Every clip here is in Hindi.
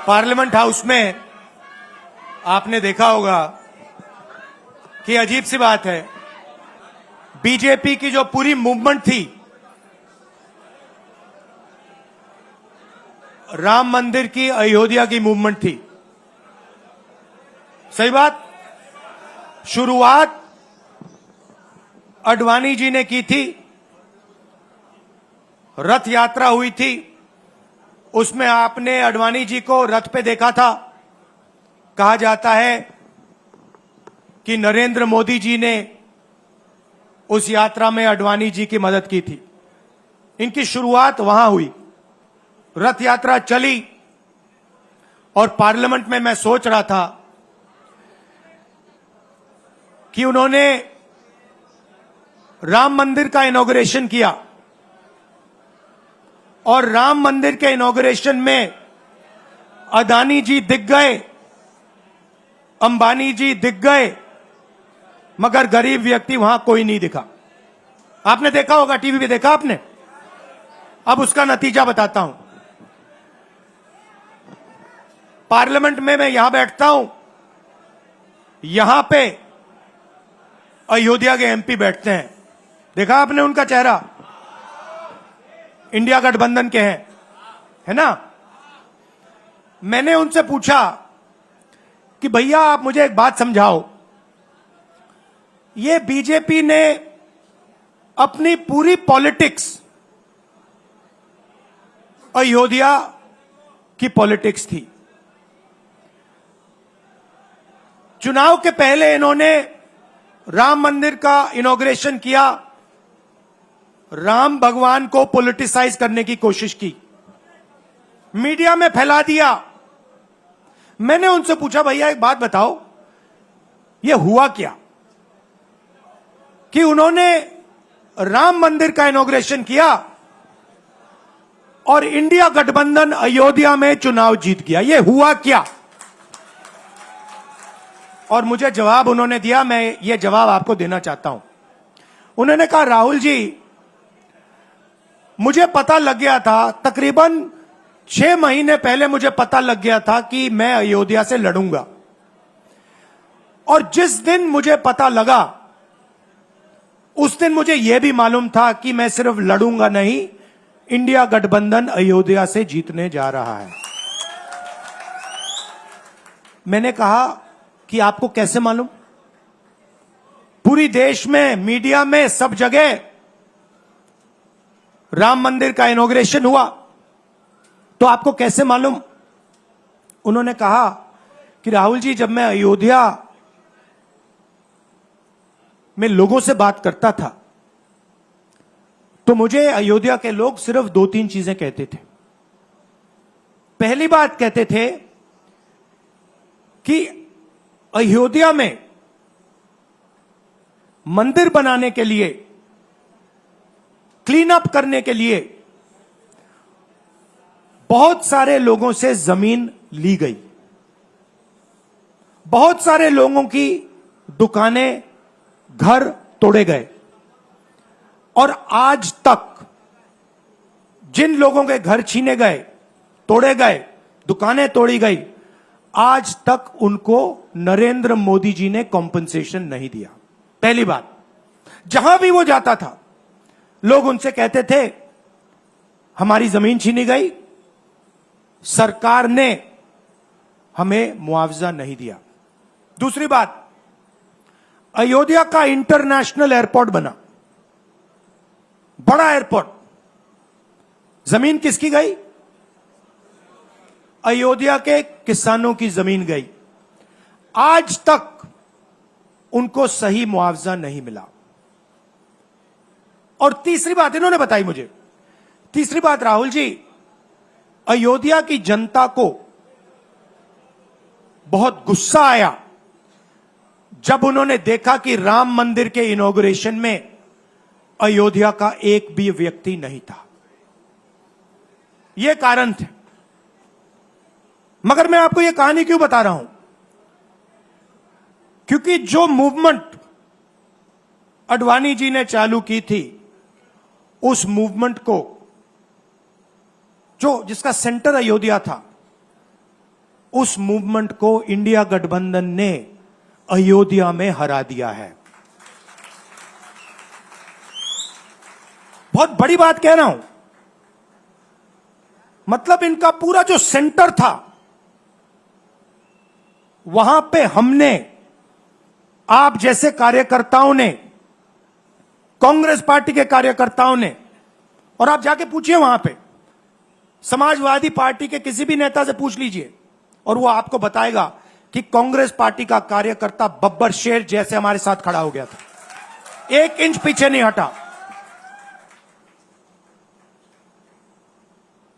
पार्लियामेंट हाउस में आपने देखा होगा कि अजीब सी बात है, बीजेपी की जो पूरी मूवमेंट थी, राम मंदिर की, अयोध्या की मूवमेंट थी। सही बात, शुरुआत अडवाणी जी ने की थी, रथ यात्रा हुई थी, उसमें आपने अडवाणी जी को रथ पे देखा था। कहा जाता है कि नरेंद्र मोदी जी ने उस यात्रा में अडवाणी जी की मदद की थी। इनकी शुरुआत वहां हुई, रथ यात्रा चली और पार्लियामेंट में मैं सोच रहा था कि उन्होंने राम मंदिर का इनॉग्रेशन किया और राम मंदिर के इनॉग्रेशन में अदानी जी दिख गए, अंबानी जी दिख गए, मगर गरीब व्यक्ति वहां कोई नहीं दिखा। आपने देखा होगा, टीवी पे देखा आपने। अब उसका नतीजा बताता हूं। पार्लियामेंट में मैं यहां बैठता हूं, यहां पे अयोध्या के एमपी बैठते हैं। देखा आपने उनका चेहरा, इंडिया गठबंधन के हैं, है ना। मैंने उनसे पूछा कि भैया आप मुझे एक बात समझाओ, ये बीजेपी ने अपनी पूरी पॉलिटिक्स अयोध्या की पॉलिटिक्स थी। चुनाव के पहले इन्होंने राम मंदिर का इनॉग्रेशन किया, राम भगवान को पॉलिटिसाइज करने की कोशिश की, मीडिया में फैला दिया। मैंने उनसे पूछा भैया एक बात बताओ, यह हुआ क्या कि उन्होंने राम मंदिर का इनॉग्रेशन किया और इंडिया गठबंधन अयोध्या में चुनाव जीत गया, यह हुआ क्या। और मुझे जवाब उन्होंने दिया, मैं यह जवाब आपको देना चाहता हूं। उन्होंने कहा राहुल जी, मुझे पता लग गया था, तकरीबन 6 महीने पहले मुझे पता लग गया था कि मैं अयोध्या से लड़ूंगा, और जिस दिन मुझे पता लगा उस दिन मुझे यह भी मालूम था कि मैं सिर्फ लड़ूंगा नहीं, इंडिया गठबंधन अयोध्या से जीतने जा रहा है। मैंने कहा कि आपको कैसे मालूम? पूरी देश में, मीडिया में, सब जगह राम मंदिर का इनॉग्रेशन हुआ, तो आपको कैसे मालूम? उन्होंने कहा कि राहुल जी, जब मैं अयोध्या में लोगों से बात करता था तो मुझे अयोध्या के लोग सिर्फ 2-3 चीजें कहते थे। पहली बात कहते थे कि अयोध्या में मंदिर बनाने के लिए, क्लीन अप करने के लिए बहुत सारे लोगों से जमीन ली गई, बहुत सारे लोगों की दुकानें, घर तोड़े गए, और आज तक जिन लोगों के घर छीने गए, तोड़े गए, दुकानें तोड़ी गई, आज तक उनको नरेंद्र मोदी जी ने कॉम्पनसेशन नहीं दिया। पहली बात, जहां भी वो जाता था लोग उनसे कहते थे हमारी जमीन छीनी गई, सरकार ने हमें मुआवजा नहीं दिया। दूसरी बात, अयोध्या का इंटरनेशनल एयरपोर्ट बना, बड़ा एयरपोर्ट, जमीन किसकी गई? अयोध्या के किसानों की जमीन गई। आज तक उनको सही मुआवजा नहीं मिला। और तीसरी बात इन्होंने बताई मुझे, तीसरी बात, राहुल जी, अयोध्या की जनता को बहुत गुस्सा आया जब उन्होंने देखा कि राम मंदिर के इनॉग्रेशन में अयोध्या का एक भी व्यक्ति नहीं था। यह कारण थे। मगर मैं आपको यह कहानी क्यों बता रहा हूं? क्योंकि जो मूवमेंट अडवाणी जी ने चालू की थी, उस मूवमेंट को, जो जिसका सेंटर अयोध्या था, उस मूवमेंट को इंडिया गठबंधन ने अयोध्या में हरा दिया है। बहुत बड़ी बात कह रहा हूं। मतलब इनका पूरा जो सेंटर था, वहां पे हमने, आप जैसे कार्यकर्ताओं ने, कांग्रेस पार्टी के कार्यकर्ताओं ने, और आप जाके पूछिए वहां पे समाजवादी पार्टी के किसी भी नेता से पूछ लीजिए और वो आपको बताएगा कि कांग्रेस पार्टी का कार्यकर्ता बब्बर शेर जैसे हमारे साथ खड़ा हो गया था, 1 इंच पीछे नहीं हटा।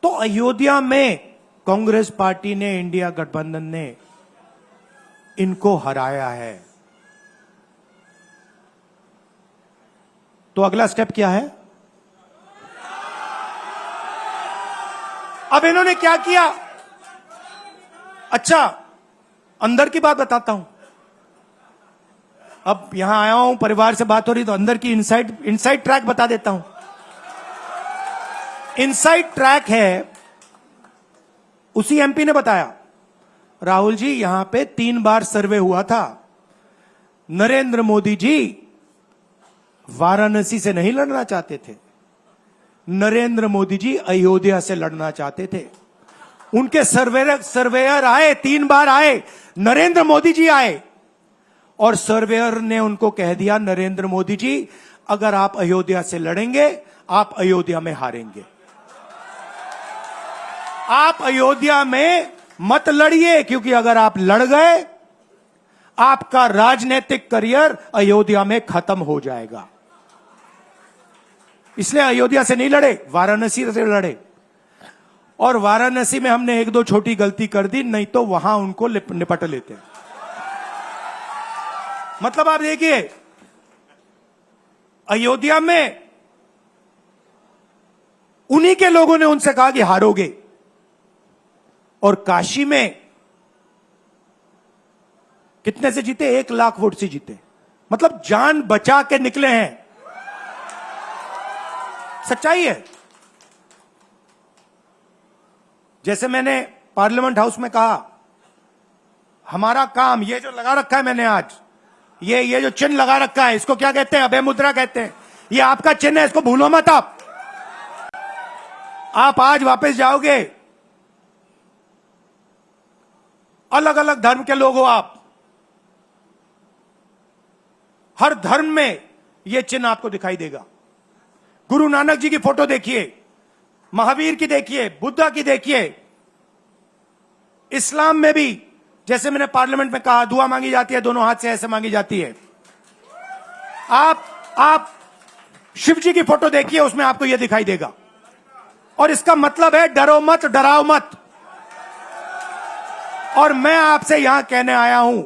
तो अयोध्या में कांग्रेस पार्टी ने, इंडिया गठबंधन ने इनको हराया है। तो अगला स्टेप क्या है? अब इन्होंने क्या किया? अच्छा, अंदर की बात बताता हूं। अब यहां आया हूं, परिवार से बात हो रही, तो अंदर की इनसाइड ट्रैक बता देता हूं। इनसाइड ट्रैक है, उसी एमपी ने बताया, राहुल जी यहां पे 3 बार सर्वे हुआ था। नरेंद्र मोदी जी वाराणसी से नहीं लड़ना चाहते थे, नरेंद्र मोदी जी अयोध्या से लड़ना चाहते थे। उनके सर्वेयर आए, 3 बार आए, नरेंद्र मोदी जी आए, और सर्वेयर ने उनको कह दिया, नरेंद्र मोदी जी अगर आप अयोध्या से लड़ेंगे, आप अयोध्या में हारेंगे। आप अयोध्या में मत लड़िए, क्योंकि अगर आप लड़ गए, आपका राजनीतिक करियर अयोध्या में खत्म हो जाएगा। इसलिए अयोध्या से नहीं लड़े, वाराणसी से लड़े। और वाराणसी में हमने 1-2 छोटी गलती कर दी, नहीं तो वहां उनको निपट लेते। मतलब आप देखिए, अयोध्या में उन्हीं के लोगों ने उनसे कहा कि हारोगे, और काशी में कितने से जीते? 1 लाख वोट से जीते। मतलब जान बचा के निकले हैं। सच्चाई है। जैसे मैंने पार्लियामेंट हाउस में कहा, हमारा काम, ये जो लगा रखा है मैंने आज, ये जो चिन्ह लगा रखा है, इसको क्या कहते हैं? अभय मुद्रा कहते हैं। ये आपका चिन्ह है, इसको भूलो मत। आप आज वापस जाओगे, अलग अलग धर्म के लोग हो आप, हर धर्म में यह चिन्ह आपको दिखाई देगा। गुरु नानक जी की फोटो देखिए, महावीर की देखिए, बुद्धा की देखिए। इस्लाम में भी, जैसे मैंने पार्लियामेंट में कहा, दुआ मांगी जाती है, दोनों हाथ से ऐसे मांगी जाती है। आप शिव जी की फोटो देखिए, उसमें आपको यह दिखाई देगा। और इसका मतलब है डरो मत, डराओ मत। और मैं आपसे यहां कहने आया हूं,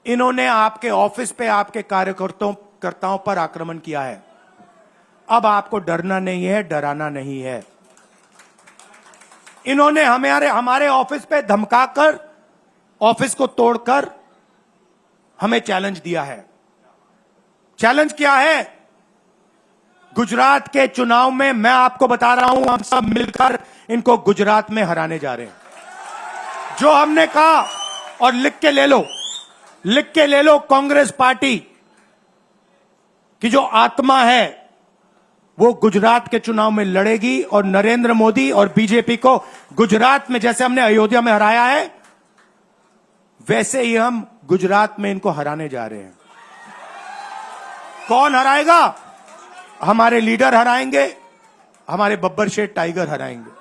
इन्होंने आपके ऑफिस पे, आपके कार्यकर्ताओं पर आक्रमण किया है। अब आपको डरना नहीं है, डराना नहीं है। इन्होंने हमारे ऑफिस पे धमकाकर, ऑफिस को तोड़कर हमें चैलेंज दिया है। चैलेंज क्या है? गुजरात के चुनाव में, मैं आपको बता रहा हूं, हम सब मिलकर इनको गुजरात में हराने जा रहे हैं। जो हमने कहा, और लिख के ले लो, कांग्रेस पार्टी की जो आत्मा है वो गुजरात के चुनाव में लड़ेगी, और नरेंद्र मोदी और बीजेपी को गुजरात में, जैसे हमने अयोध्या में हराया है, वैसे ही हम गुजरात में इनको हराने जा रहे हैं। कौन हराएगा? हमारे लीडर हराएंगे, हमारे बब्बर शेर टाइगर हराएंगे।